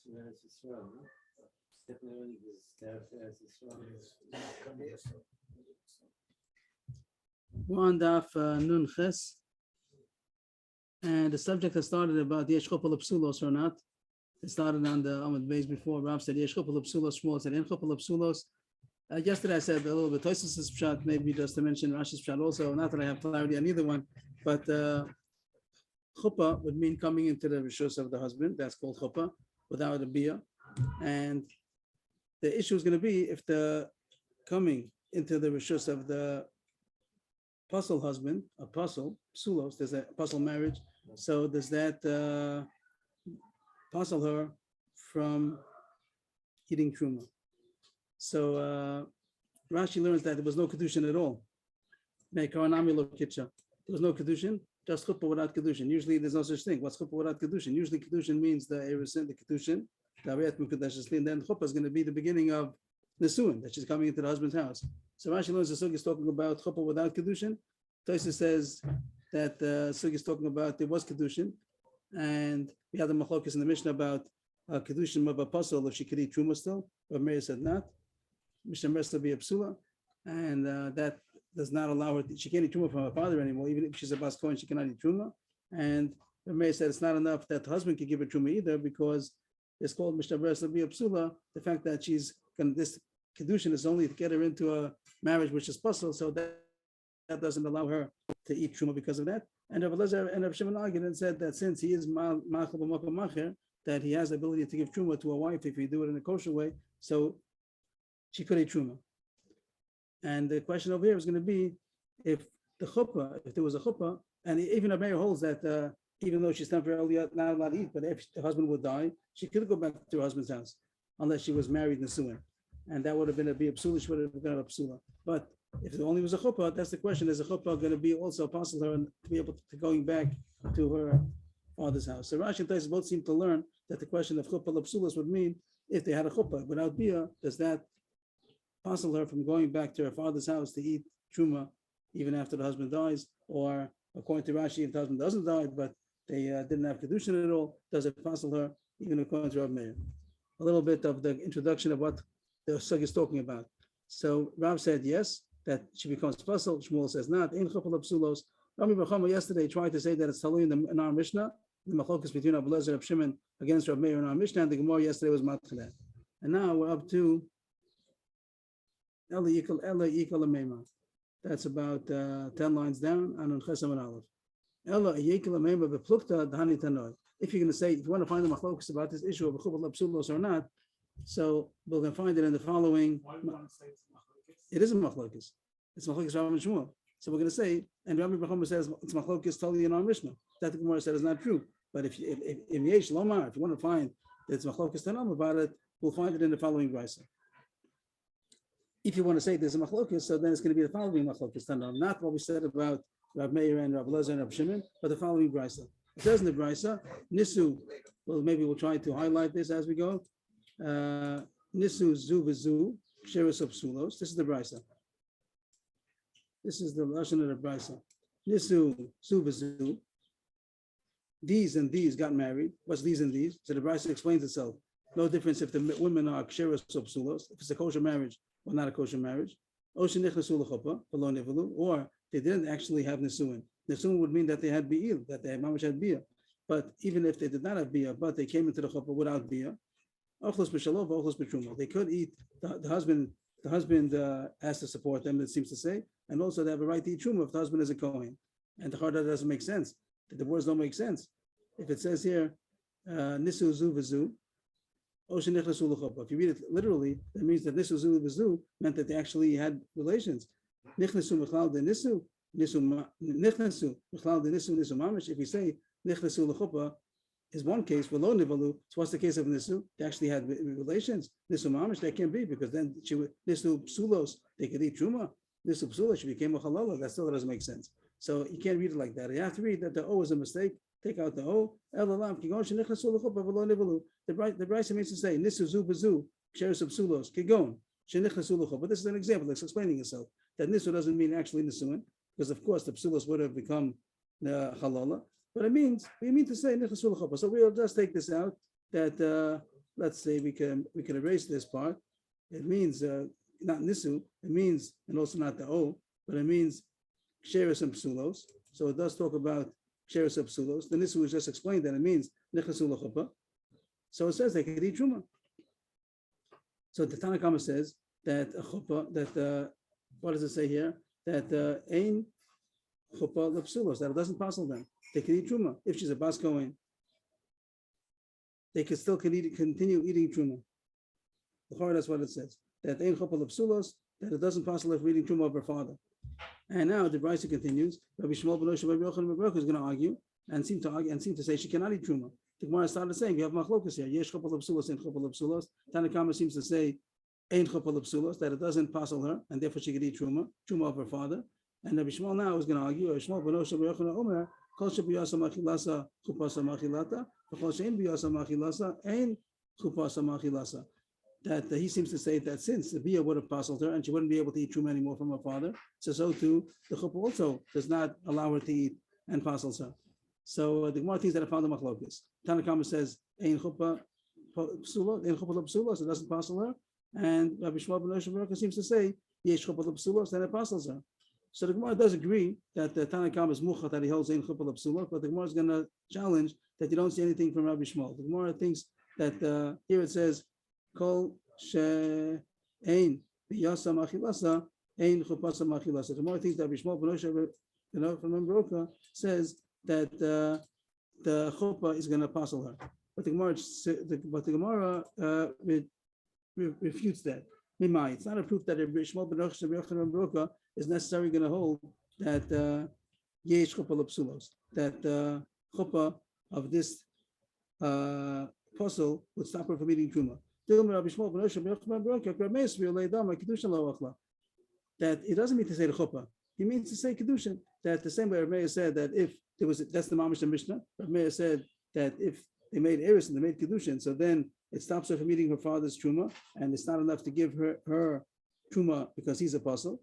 We're on Daf Nun Ches, and the subject has started about Yesh Chupal Psulos or not. It started on the Amud Beis before. Rav said Yesh Chupal Psulos, Shmuel said In Chupal Psulos. Yesterday I said a little bit Tosfos' pshat, maybe just to mention Rashi's pshat also. Not that I have clarity on either one, but chuppah would mean coming into the rishus of the husband. That's called chuppah without a bia, and the issue is going to be if the coming into the rishus of the apostle husband, apostle, psulos, there's a apostle marriage. So does that apostle her from eating truma? So Rashi learns that there was no kedushin at all. There was no kedushin, just chuppah without kedushin. Usually there's no such thing. What's chuppah without kedushin? Usually kedushin means the erusin, the kedushin, and then chuppah is going to be the beginning of nesuin, that she's coming into the husband's house. So Rashi learns the sugi is talking about chuppah without kedushin. Tosfos says that the sugi is talking about there was kedushin, and we had the machlokes in the Mishnah about kedushin of apostle if she could eat truma still, but Mary said not. Mishnah Mersa be a psula, and that does not allow her. She can't eat truma from her father anymore, even if she's a bas kohen, she cannot eat truma. And Mary said it's not enough that the husband can give her truma either, because it's called Mishnah Mersa be a psula. The fact that she's going this kedushin is only to get her into a marriage which is possible, so that doesn't allow her to eat truma because of that. And Rav Elazar and Rav Shimon argued and said that since he is ma'achal b'makom macher, that he has the ability to give truma to a wife if he do it in a kosher way, so she could eat truma. And the question over here is going to be if the chuppah, if there was a chuppah, and even a mayor holds that even though she's temporarily not allowed to eat, but if the husband would die, she could go back to her husband's house unless she was married nesuin, and that would have been a psula. She would have been a psula. But if there only was a chuppah, that's the question: is a chuppah going to be also possible her to be able to going back to her father's house? So Rashi and Tosfos both seem to learn that the question of chuppah l'psulas would mean if they had a chuppah without bia, does that possible her from going back to her father's house to eat truma even after the husband dies, or according to Rashi, if the husband doesn't die but they didn't have kedushin at all, does it possible her even according to Rav Meir? A little bit of the introduction of what the sugya is talking about. So Rav said yes, that she becomes puzzle. Shmuel says not. In chupal psulos. Rami Bachama yesterday tried to say that it's talui in our Mishnah, the machlokas between Rav Elazar and Rav Shimon against Rav Meir in our Mishnah, and the Gemara yesterday was matchalet. And now we're up to Ella Yikal Amema. That's about 10 lines down. Anun Chesam and Aleph. Ella Yikal Amema beplukta dhani tanoi. If you're going to say, if you want to find the machlokas about this issue of chupal psulos or not, so we're going to find it in the following. Why do you want to say it's machlokas? It isn't machlokas. It's machlokas Rav and Shmuel. So we're going to say, and Rabbi Bachama says it's machlokas totally in our Mishnah. That the Gemara said is not true. But if Yesh Lomar, if you want to find that it's machlokas Tanam about it, we'll find it in the following brisa. If you want to say there's a machlokas, so then it's going to be the following machlokas Tanam, not what we said about Rav Meir and Rav Elazar and Rav Shimon, but the following brisa. It says in the brisa, Nisu. Well, maybe we'll try to highlight this as we go. Nisu zu v'zu ksheros of psulos. This is the brisa. This is the lashon of the brisa. Nisu zu v'zu. These and these got married. What's these and these? So the brisa explains itself. No difference if the women are ksheros of psulos, if it's a kosher marriage or not a kosher marriage. Or they didn't actually have nesuin. Nesuin would mean that they had bi'il, that they mamash had bia. But even if they did not have bia, but they came into the chuppah without bia, they could eat. The husband has to support them, it seems to say, and also they have a right to eat truma if the husband is a kohen. And the chada doesn't make sense. The divorce don't make sense. If it says here, nisu zu v'zu, if you read it literally, that means that nisu zu v'zu meant that they actually had relations. Nichnasu mechlal de nisu, nichnasu mechlal de nisu mamish. If we say nichnasu l'chuppah is one case, v'lo nivalu. So what's the case of nisu? They actually had relations. Nisu mamish, that can't be, because then she would nisu psulos, they could eat truma. Nisu psulos, she became a halala. That still doesn't make sense. So you can't read it like that. You have to read that the O is a mistake. Take out the O. The brisa means to say nisu zu b'zu ksheros of psulos kigon shenichnasu l'chuppah. This is an example. It's explaining itself. That nisu doesn't mean actually nisuin, because of course the psulos would have become halala. But it means we mean to say nichnasu l'chuppah. So we'll just take this out that let's say we can erase this part. It means not nisu, it means, and also not the o, but it means ksheres and psulos. So it does talk about ksheres and psulos. The nisu was just explained that it means nechasu l'chuppah. So it says they can eat truma. So the Tanna Kama says that a chuppah, that what does it say here? That ein chuppah l'psulos, that it doesn't passel them. They can eat truma. If she's a bas kohen, they can still continue eating truma. That's what it says. That ein chuppah l'psulos, that it doesn't passel if eating truma of her father. And now the Brisa continues. Rabbi Shmuel ben Moshe Rabbi Yochanan ben Baruch is going to argue and seem to say she cannot eat truma. The Gemara started saying we have machlokas here. Yesh chuppah l'psulos, ein chuppah l'psulos. Tanna Kama seems to say ein chuppah l'psulos, that it doesn't passel her, and therefore she could eat truma of her father. And Rabbi Shmuel now is going to argue. Rabbi Shmuel ben Moshe Rabbi Yochanan Omer kol shebiyasa machilasa chupasa machilata, v'chol she'en biyasa machilasa ein chupasa machilasa. That he seems to say that since the bia would have passeled her and she wouldn't be able to eat truma anymore from her father, so too the chuppah also does not allow her to eat and passels her. So the Gemara thinks that I found the machlokas. Tanna Kama says ein chuppah l'psulos, it doesn't passel her, and Rabbi Shmuel ben Moshe seems to say yesh chuppah l'psulos, then it passels her. So the Gemara does agree that the Tanna Kama is mucha that he holds ein chuppah l'psulos, but the Gemara is going to challenge that you don't see anything from Rabbi Shmuel. The Gemara thinks that here it says kol she'ein biyasa machilasa ein chupasa machilasa. The Gemara thinks that Rabbi Shmuel ben Moshe from Baruch says that the chuppah is going to passel her, but the Gemara refutes that. It's not a proof that Rabbi Shmuel ben Moshe from Baruch is necessarily going to hold that yesh chuppah l'psulos, that the chuppah of this apostle would stop her from eating truma. That it doesn't mean to say the chuppah. He means to say kedushin. That the same way Rav Meir said that if there was, that's the mamish and Mishnah. Rav Meir said that if they made eris and they made kedushin, so then it stops her from eating her father's truma, and it's not enough to give her truma because he's apostle.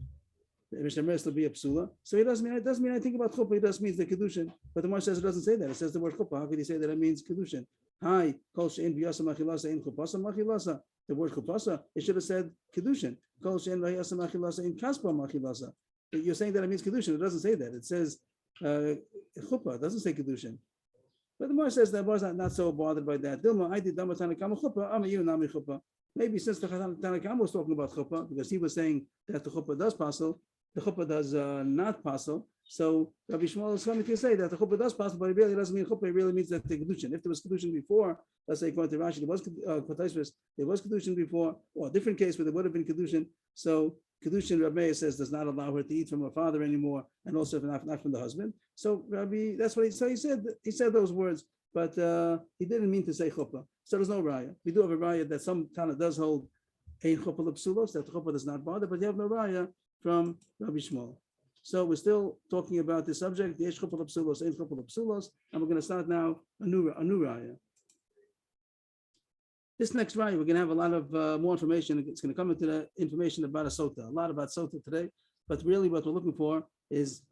Mishnah Meir will be a psula. So it doesn't mean I think about chuppah. It just means the kedushin. But the Gemara says it doesn't say that. It says the word chuppah. How could he say that it means kedushin? Hi, kol she'en biyasa machilasa in chupasa machilasa. The word chupasa, it should have said kedushin. Kol she'en biyasa machilasa in kaspa machilasa. You're saying that it means kedushin. It doesn't say that. It says chuppah. It doesn't say kedushin. But the Gemara says that was not so bothered by that. Dilma, I did dama Tanna Kama chuppah. I'm a you nami chuppah. Maybe since the Tanna Kama was talking about chuppah because he was saying that the chuppah does passel, the chuppah does not passel. So Rabbi Shmuel is coming to say that the chuppah does passel, but it really doesn't mean chuppah. It really means that the kedushin. If there was kedushin before, let's say according to Rashi, there was kedushin before, or a different case where there would have been kedushin. So kedushin, Rabbi Meir says, does not allow her to eat from her father anymore, and also not from the husband. So Rabbi, that's what he said. He said those words, but he didn't mean to say chuppah. So there's no raya. We do have a raya that some Tana does hold ein chuppah l'psulos, that the chuppah does not bother, but you have no raya from Rabbi Shmuel. So we're still talking about this subject, yesh chuppah l'psulos, ein chuppah l'psulos, and we're going to start now a new raya. This next raya, we're going to have a lot of more information. It's going to come into the information about a sota, a lot about sota today, but really what we're looking for is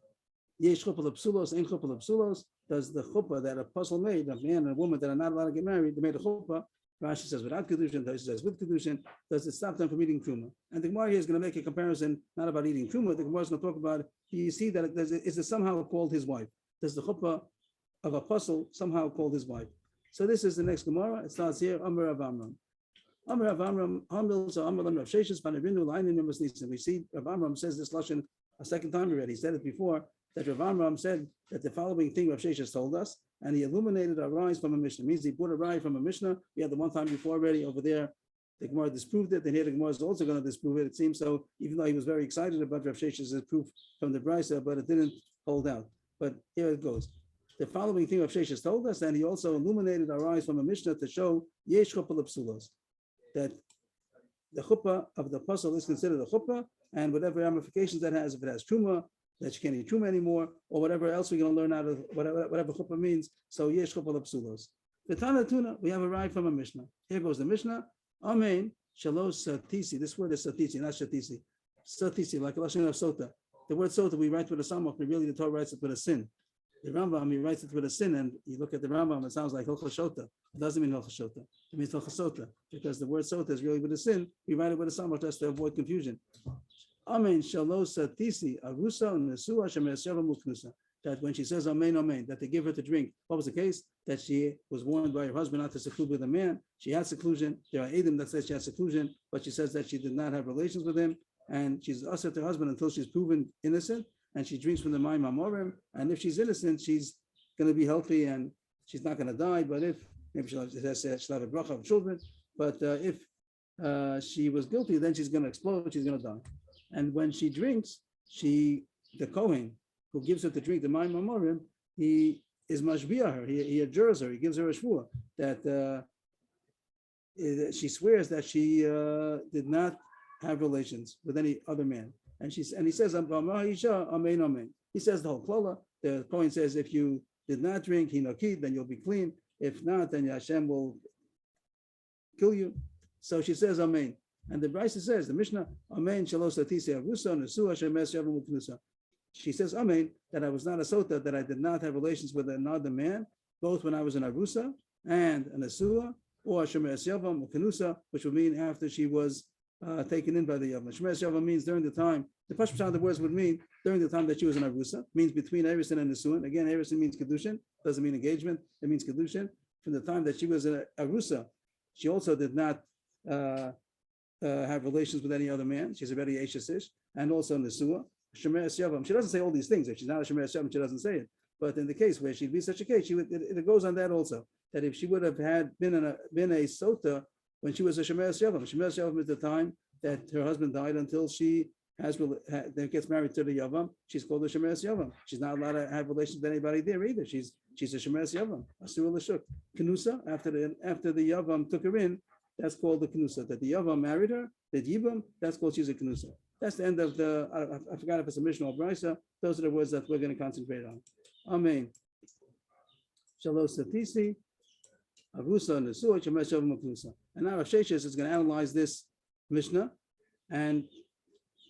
yesh chuppah l'psulos, ein chuppah l'psulos. Does the chuppah that a apostle made, a man and a woman that are not allowed to get married, they made a chuppah, Rashi says without kedushin, Rashi says with kedushin, does it stop them from eating truma? And the Gemara here is going to make a comparison, not about eating truma. The Gemara is going to talk about, do you see that is it somehow called his wife? Does the chuppah of apostle somehow called his wife? So this is the next Gemara. It starts here. Amar Rav Amram. Amar Rav Amram. Hamil so Amar Rav Sheshes Panavinu Lainin Nemasnisim. We see Rav Amram says this lashon a second time already. He said it before that Rav Amram said that the following thing Rav Sheshes told us, and he illuminated our rise from a Mishnah. It means he brought a rise from a Mishnah. We had the one time before already over there. The Gemara disproved it, and here the Gemara is also going to disprove it. It seems so, even though he was very excited about Rav Sheshes' proof from the Brisa, but it didn't hold out. But here it goes. The following thing Rav Sheshes told us, and he also illuminated our eyes from a Mishnah to show yesh chuppah l'psulos, that the chuppah of the apostle is considered a chuppah, and whatever ramifications that has, if it has truma, that she can't eat truma anymore, or whatever else we're going to learn out of whatever chuppah means. So yesh chuppah l'psulos. The Tana Tuna, we have a ride from a Mishnah. Here goes the Mishnah. Amen. Shalosh satisi. This word is satisi, not shatisi. Satisi, like a lashon of sota. The word sota we write with a samach, but really the Torah writes it with a sin. The Rambam, he writes it with a sin, and you look at the Rambam, it sounds like Hilchos Shota. It doesn't mean Hilchos Shota. It means Hilchos Sota, because the word Sota is really with a sin. We write it with a samach just to avoid confusion. Amen Shalos Satisi Arusa Nesua Shemeseva Muknusa. That when she says Amen, Amen, that they give her to drink. What was the case? That she was warned by her husband not to seclude with a man. She had seclusion. There are Edom that says she had seclusion, but she says that she did not have relations with him, and she's usher to her husband until she's proven innocent, and she drinks from the Mayim Amorim. And if she's innocent, she's going to be healthy and she's not going to die. But if maybe she'll have a bracha of children. But if she was guilty, then she's going to explode. She's going to die. And when she drinks, the Kohen who gives her to drink the Mayim Amorim, he is mashbiah her. He adjures her. He gives her a shvua that she swears that she did not have relations with any other man. And he says, Amen, Amen. He says the whole klala. The Kohen says, if you did not drink hinokid, then you'll be clean. If not, then Hashem will kill you. So she says, Amen. And the Brisa says, the Mishnah, Amen, Shalos Latisi Arusa, Nesua, Shemes Yavam Uknusa. She says, Amen, that I was not a sota, that I did not have relations with another man, both when I was an Arusa and an Nesua, or Shemes Yavam Uknusa, which would mean after she was taken in by the Yavam. Shemes Yavam means during the time, the Pashto of the words would mean during the time that she was an Arusa, means between Erusin and Nesuin. Again, Erusin means Kedushin, doesn't mean engagement, it means Kedushin. From the time that she was an Arusa, she also did not have relations with any other man. She's already Eishasish, and also Nesua. Shemeres Yavam. She doesn't say all these things. If she's not a Shemeres Yavam, she doesn't say it. But in the case where she'd be such a case, it goes on that also. That if she would have been a sota when she was a Shemeres Yavam is the time that her husband died until she gets married to the Yavam. She's called a Shemeres Yavam. She's not allowed to have relations with anybody there either. She's a Shemeres Yavam. Asura L'shuk. Kenusa, after the Yavam took her in, that's called the Kenusa. That the Yavam married her, the Yivam, that's called she's a Kenusa. That's the end of I forgot if it's a Mishnah or Brisa. Those are the words that we're going to concentrate on. Amen. Shalos Satisi, Arusa, Nesua, Shemesh Yavam Kenusa. And now Rav Sheshes is going to analyze this Mishnah and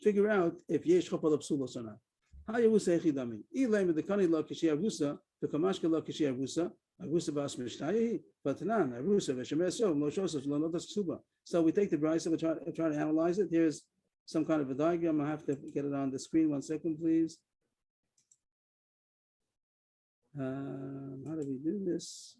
figure out if Yesh Chopal of Psulos or not. How you say Chidami? Elaim the Kani Lo Kishi Arusa, the Kamashka Lo Kishi Arusa, Arusa Bas Mishtayi, but Nan, Arusa, Veshemes Yov, Lo Shosas, Lo Notas Ksuba. So we take the Brisa, we try to analyze it. Here's some kind of a diagram. I have to get it on the screen. 1 second, please. How do we do this?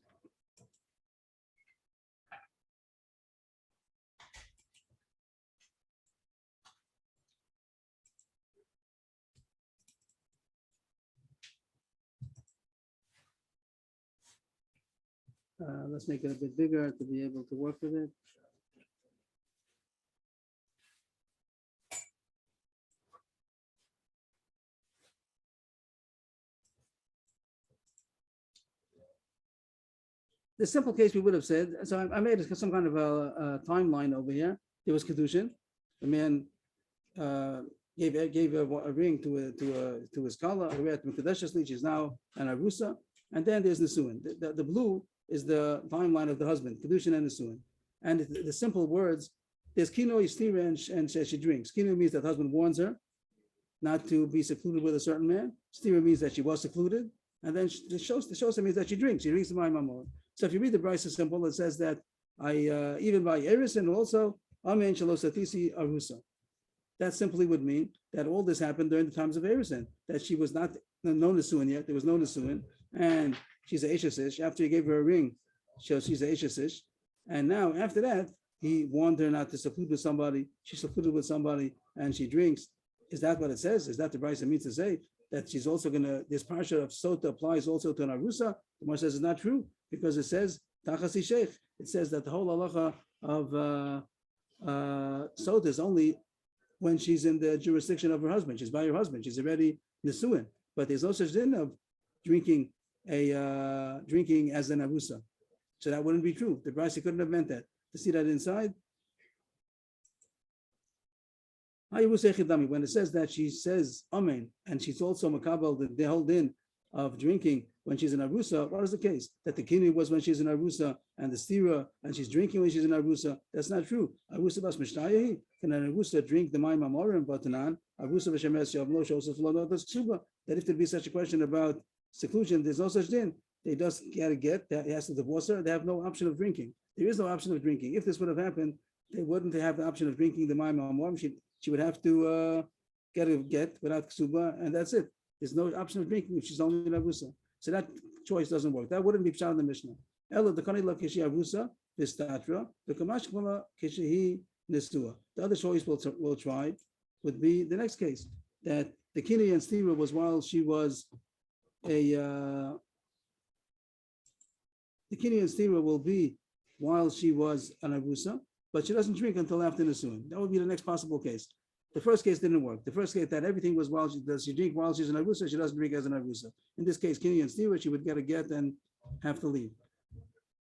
Let's make it a bit bigger to be able to work with it. The simple case we would have said, so I made some kind of a timeline over here. There was Kedushin. The man gave a ring to his kala. She's now an Arusa. And then there's Nesuin. The blue is the timeline of the husband, Kedushin and Nesuin. And the simple words, there's Kino Istira and she drinks. Kino means that the husband warns her not to be secluded with a certain man. Stira means that she was secluded. And then the shosa means that she drinks. She drinks the Mayim Amor. So if you read the Brisa simple, it says that even by Eris and also Amen Shalosatisi Arusa. That simply would mean that all this happened during the times of Erison, that she was not no Nesuin yet. There was no Nesuin. And she's a Eishasish. After he gave her a ring, she's a Eishasish. And now, after that, he warned her not to seclude with somebody. She secluded with somebody, and she drinks. Is that what it says? Is that the Brisa means to say that she's also going to, this parsha of Sota applies also to an Arusa? The Gemara says it's not true, because it says, Tachasi Sheikh. It says that the whole halacha of Sota is only when she's in the jurisdiction of her husband. She's by her husband. She's already Nesuin. But there's no such thing of drinking as an Arusa. So that wouldn't be true. The Brisa couldn't have meant that. To see that inside. When it says that she says Amen, and she's also makabel the whole din of drinking when she's in Arusa, what is the case? That the kinu was when she's in Arusa, and the stira, and she's drinking when she's in Arusa. That's not true. Arusa bas mishtayehi. Can an Arusa drink the Mayim Amorim? But Arusa v'shemes yavlo shosef lo notas ksuba. That if there be such a question about seclusion, there's no such thing. They just got to get that he has to divorce her. They have no option of drinking. There is no option of drinking. If this would have happened, they wouldn't have the option of drinking the Mayim Amorim. She would have to get a get without ksuba, and that's it. There's no option of drinking if she's only an avusa. So that choice doesn't work. That wouldn't be pshat in the Mishnah. Ella the kanila kishi avusa v'statra the kamash kvala kishi nisua. The other choice we'll try would be the next case, that the kini and stira was while she was the kini and stira will be while she was an avusa, but she doesn't drink until after nisuin. That would be the next possible case. The first case didn't work. The first case that everything was while she drink while she's an avusa, she doesn't drink as an avusa. In this case, kini and stira, she would get a get and have to leave.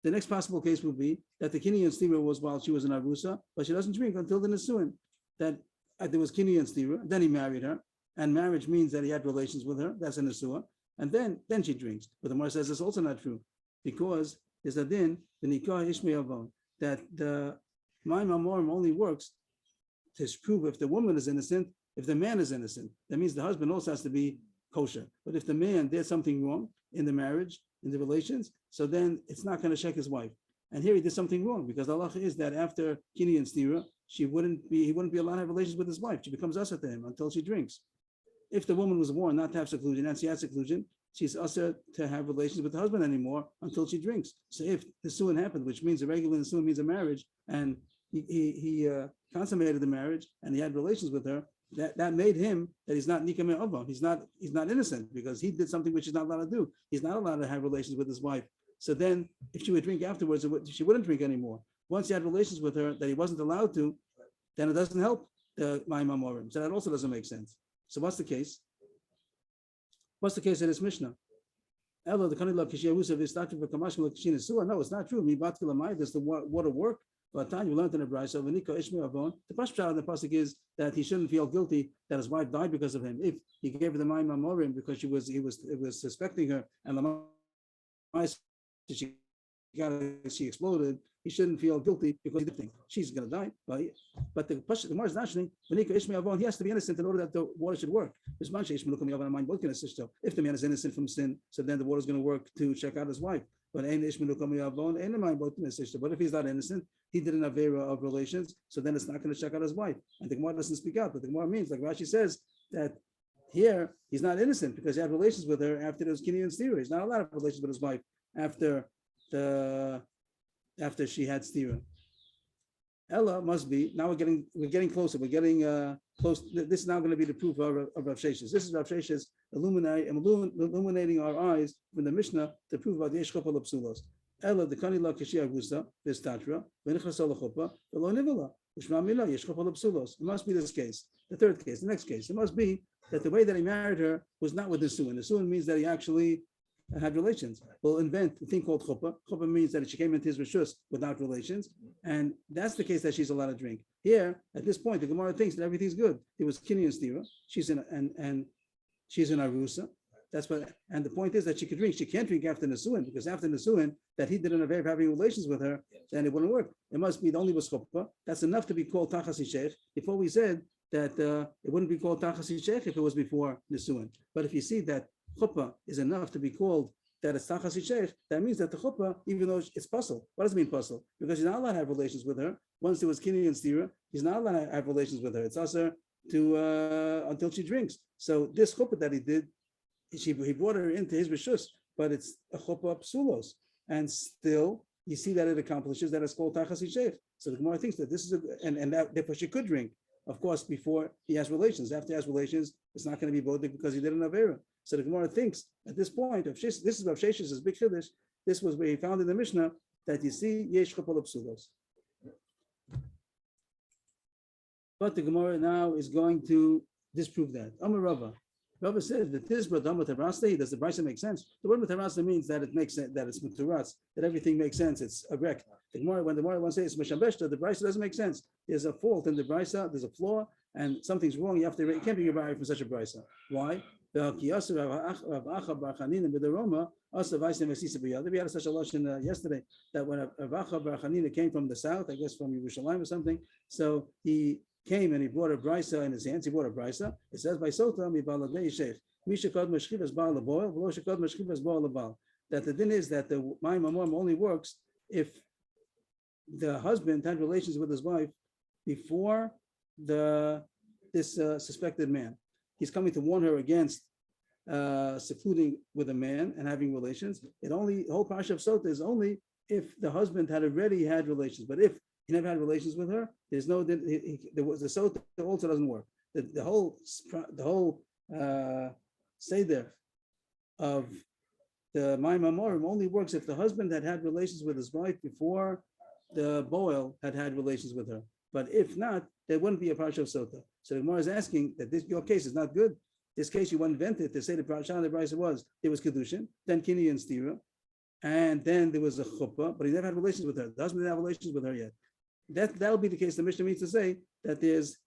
The next possible case would be that the kini and stira was while she was an avusa, but she doesn't drink until the nisuin. That there was kini and stira, then he married her, and marriage means that he had relations with her. That's a nisua, and then she drinks. But the Gemara says it's also not true, because there's a din the nikah ishmeyavon that the Mayim Amorim only works to prove if the woman is innocent, if the man is innocent. That means the husband also has to be kosher. But if the man did something wrong in the marriage, in the relations, so then it's not going to check his wife. And here he did something wrong, because the halacha is that after kini and stira, he wouldn't be allowed to have relations with his wife. She becomes usher to him until she drinks. If the woman was warned not to have seclusion and she had seclusion, she's usher to have relations with the husband anymore until she drinks. So if the suin happened, which means a regular suin means a marriage, and he consummated the marriage and he had relations with her, that made him that he's not nikah me'avon. He's not innocent, because he did something which he's not allowed to do. He's not allowed to have relations with his wife. So then if she would drink afterwards, she wouldn't drink anymore. Once he had relations with her that he wasn't allowed to, then it doesn't help the Mayim Amorim. So that also doesn't make sense. So what's the case? What's the case in this Mishnah? No, it's not true. Does the water work? But Tanya, we learned in the Brisa, the pashut of the pasuk is that he shouldn't feel guilty that his wife died because of him. If he gave her the Mayim Amorim because he was suspecting her, and she exploded, he shouldn't feel guilty because he did think she's going to die. But the Gemara is naturally, he has to be innocent in order that the water should work. If the man is innocent from sin, so then the water is going to work to check out his wife. But if he's not innocent, he did an avera of relations, so then it's not going to check out his wife. And the Gemara doesn't speak out, but the Gemara means, like Rashi says, that here he's not innocent because he had relations with her after there was kini and stira. He's not allowed to have relations with his wife after she had stira. Ella must be, now we're getting closer. We're getting close. This is now going to be the proof of Rav Sheshes. This is Rav Sheshes illuminating our eyes from the Mishnah to prove about the Yesh Chopah L'Psulos. Ella the Kanila Kishi Agusa V'Statra V'Nichlas Olachopa V'Lo Nivala U'Shma Mila Yesh Chopah L'Psulos. It must be this case. The third case, the next case. It must be that the way that he married her was not with the Nisuin. The Nisuin means that he actually had relations. We'll invent a thing called chuppah. Chuppah means that she came into his rishus without relations, and that's the case that she's allowed to drink. Here, at this point, the Gemara thinks that everything's good. It was kini and stira. She's in arusa. That's what. And the point is that she could drink. She can't drink after nisuin, because after nisuin that he did an affair of having relations with her, then it wouldn't work. It must be the only was chuppah. That's enough to be called tachasi sheikh. Before we said that it wouldn't be called tachasi sheikh if it was before nisuin. But if you see that chuppah is enough to be called that it's tachasi sheikh, that means that the chuppah, even though it's puzzle. What does it mean puzzle? Because he's not allowed to have relations with her. Once there was kini and stira, he's not allowed to have relations with her. It's also to until she drinks. So this chuppah that he did, he brought her into his rishus, but it's a chuppah psulos, and still you see that it accomplishes that it's called tachasi sheikh. So the Gemara thinks that this is and that therefore she could drink, of course, before he has relations. After he has relations, it's not going to be bodik because he did an avera. So the Gemara thinks at this point, this is Rav Shesh's big chiddush. This was where he found in the Mishnah that you see yesh chopah psulos. But the Gemara now is going to disprove that. Amar Rava. Rava says that this bradam matarasta, does the brisa make sense? The word matarasta means that it makes sense, that it's mutaras, that everything makes sense. It's a wreck. When the Gemara wants to say it's meshambeshta, the brisa doesn't make sense. There's a fault in the brisa. There's a flaw, and something's wrong. You can't be rebari from such a brisa. Why? We had such a lesson yesterday that when Rav Acha bar Chanina came from the south, I guess from Yerushalayim or something, so he came and he brought a brisa in his hands. He brought a brisa. It says by Sota mi baladei sheikh. Mishakad Mashkivas Baal Laboil, Veloshakad Mashkivas Baal Labal. That the din is that the Mayim Amorim only works if the husband had relations with his wife before this suspected man. He's coming to warn her against secluding with a man and having relations. The whole parsha of Sota is only if the husband had already had relations. But if he never had relations with her, there's no the Sota also doesn't work. The whole seder of the Mayim Amorim only works if the husband had relations with his wife before the boil had relations with her. But if not, there wouldn't be a parsha of Sota. So the Gemara is asking that your case is not good. This case you invented to say the parsha of the Brisa was there was kedushin, then kini and stira, and then there was a chuppah, but he never had relations with her. The husband didn't have relations with her yet. That'll be the case. The Mishnah means to say that there's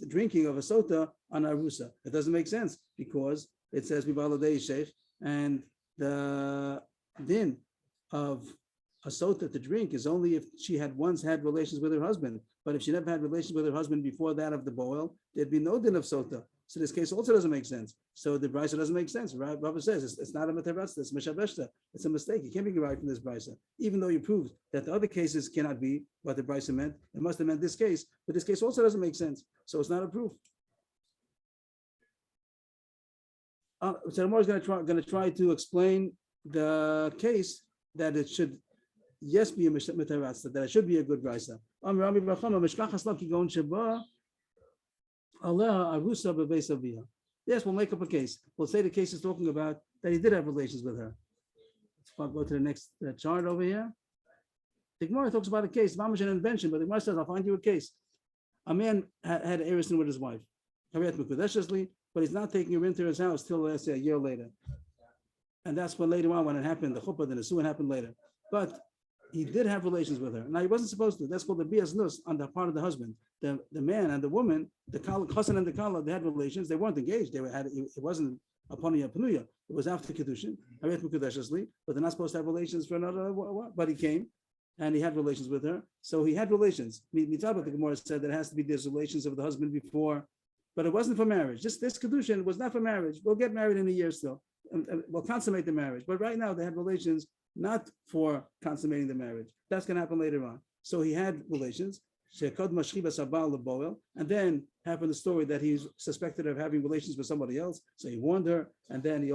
drinking of a sota on arusa. It doesn't make sense because it says bibaladei sheikh, and the din of a sota to drink is only if she had once had relations with her husband. But if she never had relations with her husband before that of the boil, there'd be no din of sota. So this case also doesn't make sense. So the brisa doesn't make sense. Rabbi says it's not a metaratza, it's mishabeshta. It's a mistake. You can't be right from this brisa, even though you proved that the other cases cannot be what the brisa meant. It must have meant this case, but this case also doesn't make sense. So it's not a proof. So the Gemara is going to try to explain the case that it should yes be a metaratza, that it should be a good brisa. Yes, we'll make up a case. We'll say the case is talking about that he did have relations with her. Let's go to the next chart over here. The Gemara talks about a case, mamash an invention, but the Gemara says, I'll find you a case. A man had Erison with his wife, but he's not taking her into his house till let's say a year later. And that's when later on, when it happened, the chuppah, the nesuin happened later. But he did have relations with her. Now he wasn't supposed to. That's called the bias nus on the part of the husband. The man and the woman, the chassan and the kala, they had relations. They weren't engaged. It wasn't upon a panuya. It was after kedushin. But they're not supposed to have relations for another. But he came, and he had relations with her. So he had relations. Mitzvah, the Gemara said that it has to be these relations of the husband before, but it wasn't for marriage. This kedushin was not for marriage. We'll get married in a year still. We'll consummate the marriage. But right now they had relations not for consummating the marriage. That's going to happen later on. So he had relations. And then happened the story that he's suspected of having relations with somebody else. So he warned her, and then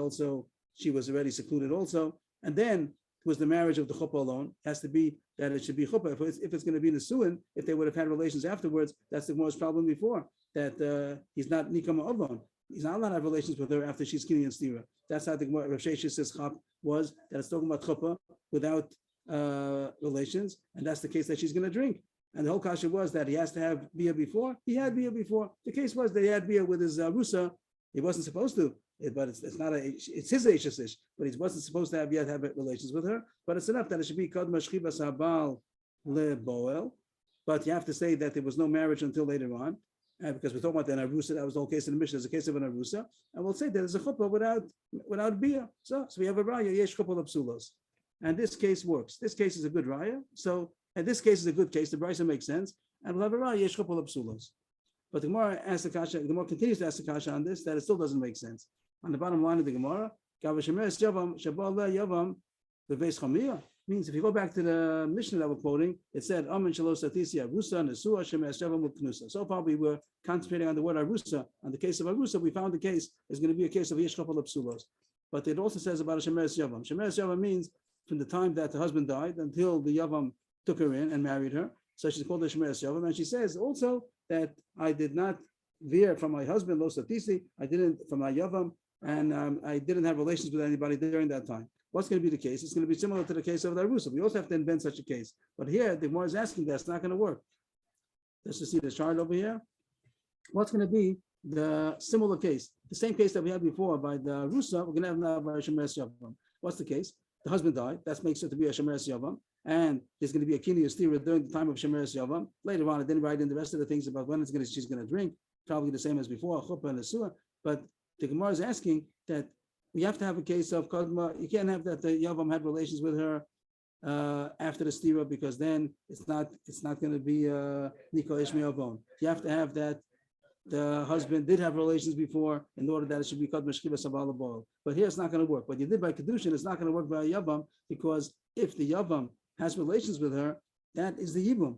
she was already secluded also. And then it was the marriage of the chuppah alone. It has to be that it should be chuppah. If it's going to be nesuin, if they would have had relations afterwards, that's the most problem before, that he's not nikama alone. He's not allowed to have relations with her after she's kini and stira. That's how the Rav Sheshes says chap was, that it's talking about chuppah without relations, and that's the case that she's going to drink. And the whole kasha was that he has to have beer before. He had beer before. The case was that he had beer with his rusa. He wasn't supposed to, but it's his eishesish, but he wasn't supposed to have relations with her. But it's enough that it should be kod mashchivas habal leboel. But you have to say that there was no marriage until later on, because we're talking about the arusa. That was the whole case in the Mishnah. There's a case of an arusa, and we'll say that there's a chuppah without beer. So we have a raya yesh chuppah l'psulos, and this case works. This case is a good raya. So. And this case is a good case. The brisa makes sense, and we'll have a raya yesh chuppah l'psulos. But the Gemara asks the kasha. The Gemara continues to ask the kasha on this, that it still doesn't make sense. On the bottom line of the Gemara, means if you go back to the Mishnah that we're quoting, it said Amen Shalos Satisia Arusa Nesua Shemesh Shavam Knusa. So far we were concentrating on the word Arusa. On the case of Arusa, we found the case is going to be a case of yesh chuppah l'psulos. But it also says about a Shemesh Yavam. Shemesh Yavam means from the time that the husband died until the Yavam took her in and married her. So she's called the Shemeres Yavam. And she says also that I did not veer from my husband, Lo Satisi, I didn't from my Yavam, and I didn't have relations with anybody during that time. What's going to be the case? It's going to be similar to the case of the Arusa. We also have to invent such a case. But here, the Gemara is asking that's not going to work. Let's just see the chart over here. What's going to be the similar case? The same case that we had before by the Arusa, we're going to have now by Shemeres Yavam. What's the case? The husband died. That makes it to be a Shemeres Yavam. And there's going to be a kini stira during the time of Shemeres Yavam. Later on, I didn't write in the rest of the things about when she's going to drink, probably the same as before, chuppah and asua. But the Gemara is asking that we have to have a case of kadma. You can't have that the Yavam had relations with her after the stira, because then it's not going to be Niko Ishmael bone. You have to have that the husband did have relations before in order that it should be called Meshchiva Sabala Boil. But here it's not going to work. What you did by Kedushin is not going to work by a Yavam, because if the Yavam has relations with her, that is the Yibum.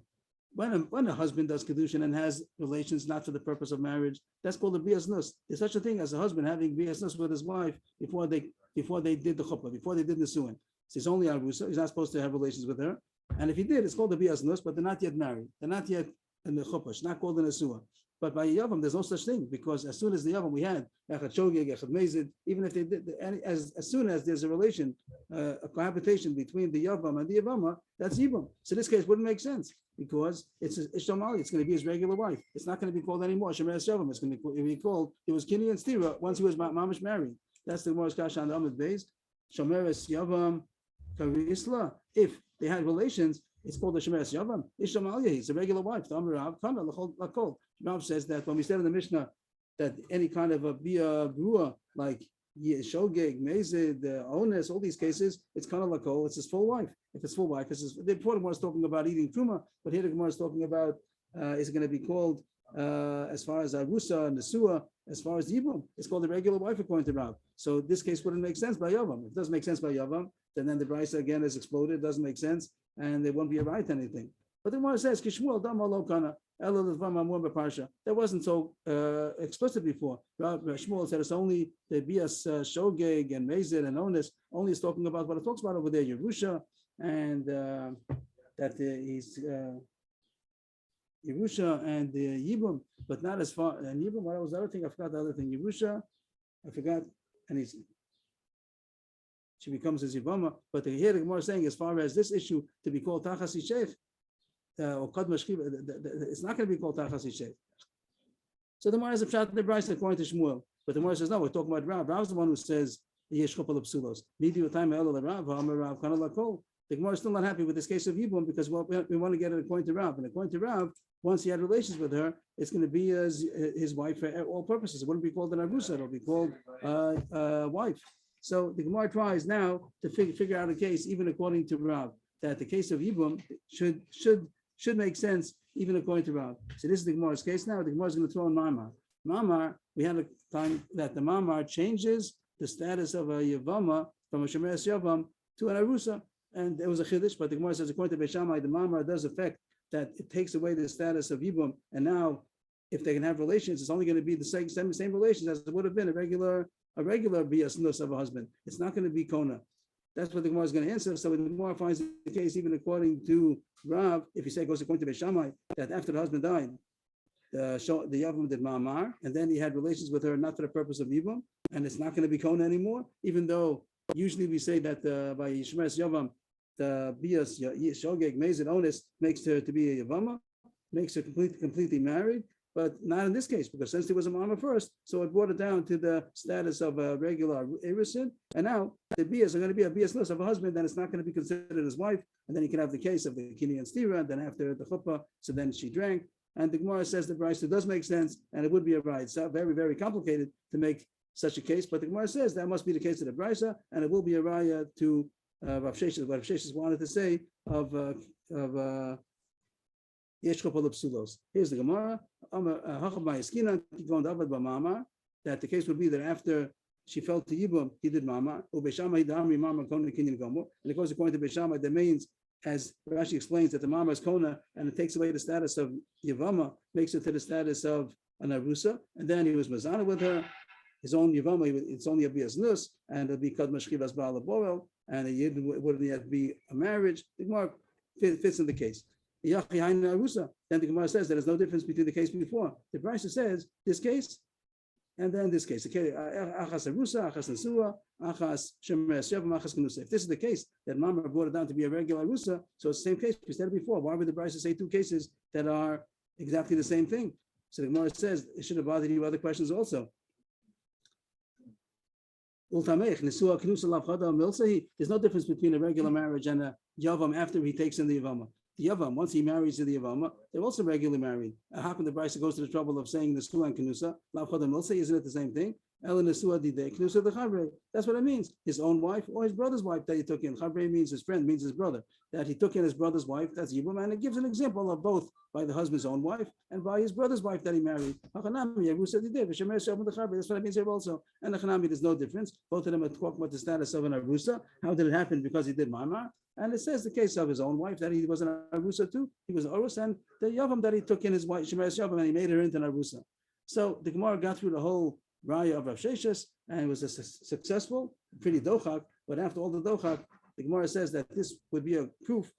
When a husband does Kedushin and has relations not for the purpose of marriage, that's called a Bias Nus. There's such a thing as a husband having Bias Nus with his wife before they did the Chuppah, before they did the Suin. So he's only Arusa, he's not supposed to have relations with her. And if he did, it's called a Bias Nus, but they're not yet married. They're not yet in the Chuppah. It's not called an Asua. But by Yavam, there's no such thing, because as soon as the Yavam we had, Echad Shogeg, Echad Mezid, even if they did, as soon as there's a relation, a cohabitation between the Yavam and the Yavama, that's Yibam. So this case wouldn't make sense, because it's Ishtamali, it's going to be his regular wife. It's not going to be called anymore Shemeres Yavam. It's going to be called, it was Kini and Stira once he was Mamish married. That's the Gemara's Kasha on the Amud Beis. Shemeres Yavam Kavi. If they had relations, it's called the Shemeres Yavam. Ishtamali, he's a regular wife. The Amar Rav Kana L'chol L'kol. Rav says that when we said in the Mishnah that any kind of a bia brua like shogeg, mezid, ones, all these cases, it's kind of like it's his full wife. If it's full wife, the Gemara was talking about eating truma, but here the Gemara is talking about is it going to be called as far as arusa and nesua, as far as yibum, it's called a regular wife according to Rav. So this case wouldn't make sense by yavam. If it doesn't make sense by yavam, then the brisa again is exploded. It doesn't make sense, and there won't be a right to anything. But the Gemara says Kishmuel dam alokana. That wasn't so explicit before. Shmuel said it's only the bias shogeg and mezid and onis. Only is talking about what it talks about over there, Yerusha, and that he's Yerusha and Yibum, but not as far. And Yibum, what was the other thing? I forgot the other thing. Yerusha, I forgot, and she becomes his Yibama. But here the Gemara is saying, as far as this issue to be called Tachas Sheikh, or Kad Mashkiv, it's not going to be called Tachas Sheikh. So the Gemara is a pshat in the Brisa according to Shmuel, but the Gemara says no. We're talking about Rav. Rav's the one who says Yesh Chopal of Psulos. Midi Utayim Elul Rav, Amar Rav Kana Lakol. The Gemara is still not happy with this case of Yibum because we want to get it according to Rav, and according to Rav, once he had relations with her, it's going to be his wife for all purposes. It wouldn't be called an Arusa; it'll be called wife. So the Gemara tries now to figure out a case, even according to Rav, that the case of Yibum should make sense, even according to Rav. So this is the Gemara's case now. The Gemara is going to throw in Mamar. Mamar, we had a time that the Mamar changes the status of a Yevama from a Shemeres Yavam to an Arusa. And there was a Chiddush, but the Gemara says, according to Beis Shammai, the Mamar does affect that it takes away the status of Yibum. And now, if they can have relations, it's only going to be the same relations as it would have been a regular bias nus of a husband. It's not going to be Kona. That's what the Gemara is going to answer. So the Gemara finds the case, even according to Rav, if you say it goes according to Beis Shammai, that after the husband died, the Yavam did Ma'amar, and then he had relations with her not for the purpose of Yibum, and it's not going to be Kona anymore, even though usually we say that by Shemeres Yavam, the Bias Shogeg Mezid Onis makes her to be a Yavama, makes her completely married, but not in this case, because since there was a Mama first, so it brought it down to the status of a regular Erisin, and now the Bias are going to be a Bias less of a husband, then it's not going to be considered his wife, and then you can have the case of the Kini and Stira, and then after the Chuppah, so then she drank, and the Gemara says the Brisa does make sense, and it would be a right. It's very, very complicated to make such a case, but the Gemara says that must be the case of the Brisa, and it will be a raya to Rav Sheshes, what Rav Sheshes wanted to say of Yesh Chopal of Psulos. Here's the Gemara, that the case would be that after she fell to Yibum, he did Mama, and it goes according to Beis Shammai, that means, as Rashi explains, that the Mama is Kona, and it takes away the status of Yavama, makes it to the status of an Arusa, and then he was Mazana with her, his own Yavama, it's only a Bias Nus, and it'll be Kad Mashchivas Baal Borel, and it wouldn't yet be a marriage. The Gemara fits in the case. Then the Gemara says there is no difference between the case before. The Brisa says this case and then this case. Achas Arusa, Achas Nesua, Achas Shemeres Yavam, Achas Kenusa. If this is the case, that Mama brought it down to be a regular Arusa, so it's the same case we said before. Why would the Brisa say two cases that are exactly the same thing? So the Gemara says it should have bothered you other questions also. There's no difference between a regular marriage and a Yavam after he takes in the Yavama. The Yavam, once he marries to the Yavama, they're also regularly married. How come the Brisa goes to the trouble of saying the Stu and Kenusa? Lav Chada Milsa, isn't it the same thing? That's what it means. His own wife or his brother's wife that he took in. Chavrei means his friend, means his brother. That he took in his brother's wife, that's Yibum, and it gives an example of both by the husband's own wife and by his brother's wife that he married. That's what it means here also. And the Chanami, there's no difference. Both of them are talking about the status of an Arusa. How did it happen? Because he did Mamar. And it says the case of his own wife that he was an Arusa too. He was an Arus, and the Yavam that he took in his wife, Shemeres Yavam, and he made her into an Arusa. So the Gemara got through the whole raya of Rav Sheshis, and it was a successful, pretty dochak. But after all the dochak, the Gemara says that this would be a proof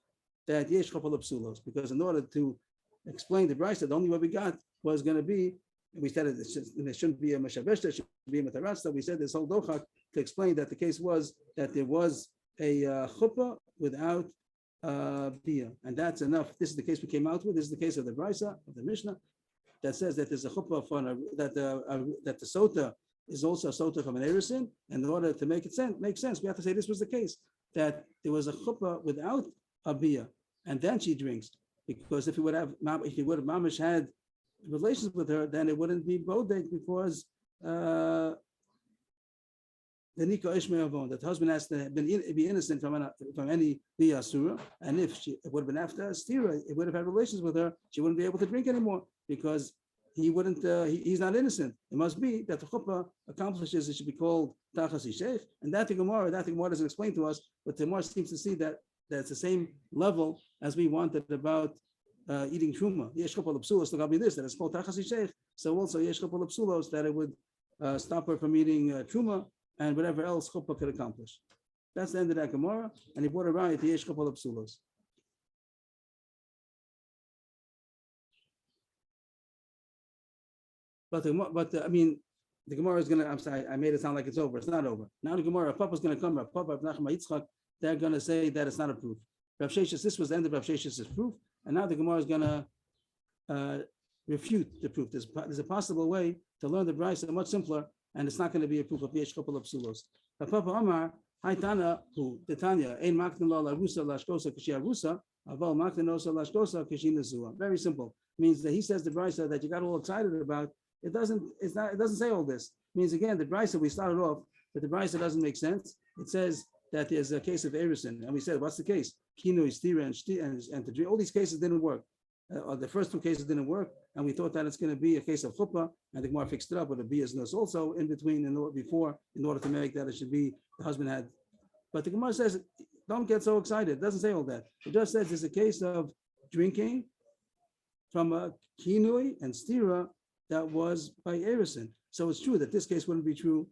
that yesh chapal psulos, because in order to explain the brisa, the only way we got was going to be, we said there shouldn't be a mashabesh, there should be a matarat. So we said this whole dochak to explain that the case was that there was a chuppah without bia, and that's enough. This is the case we came out with. This is the case of the brisa of the Mishnah that says that there's a chuppah for that the sota is also a sota from an erisin, and in order to make sense, we have to say this was the case, that there was a chuppah without a bia, and then she drinks, because if he would have mamish had relations with her, then it wouldn't be bodek, because the Nika Ishmael that the husband has to be innocent from any bia surah, and if it would have been after stira, it would have had relations with her, she wouldn't be able to drink anymore, because he wouldn't. He's not innocent. It must be that the chuppah accomplishes. It should be called tachas sheikh, and that the Gemara doesn't explain to us, but the Gemara seems to see that that's the same level as we wanted about eating truma. Yesh chuppah l'psulos to be this, that it's called tachas sheikh. So also yesh chuppah l'psulos, that it would stop her from eating truma and whatever else chuppah could accomplish. That's the end of that Gemara, and he brought a right to yesh chuppah l'psulos. But the Gemara is going to, I'm sorry, I made it sound like it's over. It's not over. Now the Gemara, Papa's going to come, Papa, Nachman Yitzchak, they're going to say that it's not a proof. Rav Sheshis, this was the end of Rav Sheshis' proof, and now the Gemara is going to refute the proof. There's a possible way to learn the brayso much simpler, and it's not going to be a proof of yesh couple of psulos. But Papa Amar, Haitana, who the Tanya, ein maktin la larusa lashkosa kishi arusa, aval maktin osa lashkosa kishi nezua. Very simple. Means that he says the brayso that you got all excited about. It doesn't say all this. It means again, the brayso we started off, but the brayso doesn't make sense. It says that there's a case of erison, and we said, what's the case? Kinu, stira, and to drink. All these cases didn't work. The first two cases didn't work, and we thought that it's going to be a case of chuppah, and the Gemara fixed it up with a biasness also in between, in order to make that it should be the husband had. But the Gemara says, don't get so excited. It doesn't say all that. It just says it's a case of drinking from a kinui and stira that was by erison. So it's true that this case wouldn't be true,